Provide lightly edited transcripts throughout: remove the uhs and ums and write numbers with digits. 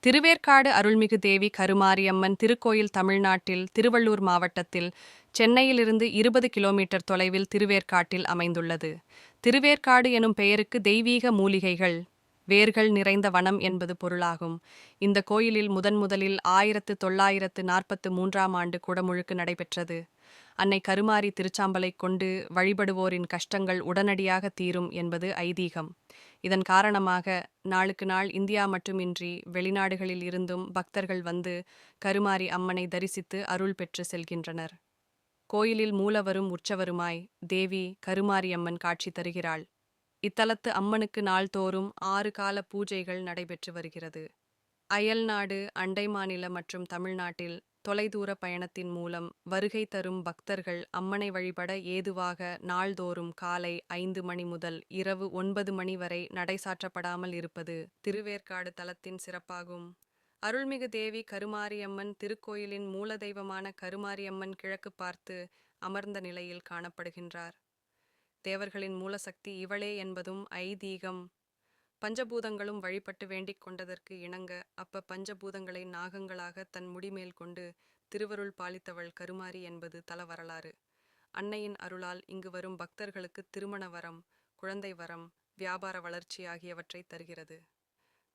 திருவேற்காடு அருள்மிகு தேவி கருமாரியம்மன் திருக்கோயில் தமிழ்நாட்டில் திருவள்ளூர் மாவட்டத்தில் சென்னையிலிருந்து 20 கிலோமீட்டர் தொலைவில் திருவேற்காட்டில் அமைந்துள்ளது. திருவேற்காடு எனும் பெயருக்கு தெய்வீக மூலிகைகள், வேர்கள் நிறைந்த வனம் என்பது பொருளாகும். இந்த கோயிலில் முதலில் 1943ஆம் ஆண்டு குடமுழுக்கு நடைபெற்றது. அன்னை கருமாரி திருச்சாம்பலை கொண்டு வழிபடுவோரின் கஷ்டங்கள் உடனடியாக தீரும் என்பது ஐதீகம். இதன் காரணமாக நாளுக்கு நாள் இந்தியா மட்டுமின்றி வெளிநாடுகளில் இருந்தும் பக்தர்கள் வந்து கருமாரி அம்மனை தரிசித்து அருள் பெற்று செல்கின்றனர். கோயிலில் மூலவரும் உற்சவருமாய் தேவி கருமாரி அம்மன் காட்சி தருகிறாள். இத்தலத்து அம்மனுக்கு நாள்தோறும் 6 கால பூஜைகள் நடைபெற்று வருகிறது. அயல்நாடு, அண்டை மாநில மற்றும் தமிழ்நாட்டில் தொலைதூர பயணத்தின் மூலம் வருகை தரும் பக்தர்கள் அம்மனை வழிபட ஏதுவாக நாள்தோறும் காலை 5 மணி முதல் இரவு 9 மணி வரை நடைசாற்றப்படாமல் இருப்பது திருவேற்காடு தலத்தின் சிறப்பாகும். அருள்மிகு தேவி கருமாரியம்மன் திருக்கோயிலின் மூல தெய்வமான கருமாரியம்மன் கிழக்கு பார்த்து அமர்ந்த நிலையில் காணப்படுகின்றார். தேவர்களின் மூலசக்தி இவளே என்பதும் ஐதீகம். பஞ்சபூதங்களும் வழிபட்டு வேண்டிக் கொண்டதற்கு இணங்க பஞ்சபூதங்களை நாகங்களாக தன் முடிமேல் கொண்டு திருவருள் பாலித்தவள் கருமாரி என்பது தல வரலாறு. அன்னையின் அருளால் இங்கு வரும் பக்தர்களுக்கு திருமண வரம், குழந்தை வரம், வியாபார வளர்ச்சி ஆகியவற்றை தருகிறது.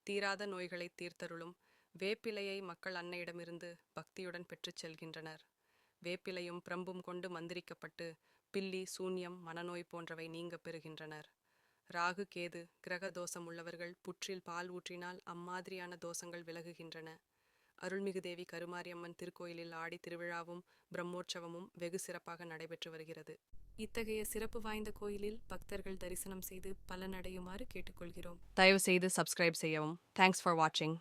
தீராத நோய்களை தீர்த்தருளும் வேப்பிலையை மக்கள் அன்னையிடமிருந்து பக்தியுடன் பெற்றுச் செல்கின்றனர். வேப்பிலையும் பிரம்பும் கொண்டு மந்திரிக்கப்பட்டு பில்லி, சூன்யம், மனநோய் போன்றவை நீங்க பெறுகின்றனர். ராகு, கேது, கிரக தோஷம் உள்ளவர்கள் புற்றில் பால் ஊற்றினால் அம்மாதிரியான தோஷங்கள் விலகுகின்றன. அருள்மிகு தேவி கருமாரியம்மன் திருக்கோயிலில் ஆடி திருவிழாவும் பிரம்மோற்சவமும் வெகு சிறப்பாக நடைபெற்று வருகிறது. இத்தகைய சிறப்பு வாய்ந்த கோயிலில் பக்தர்கள் தரிசனம் செய்து பலனடையுமாறு கேட்டுக்கொள்கிறோம். தயவு செய்து சப்ஸ்கிரைப் செய்யவும். தேங்க்ஸ் ஃபார் வாட்சிங்.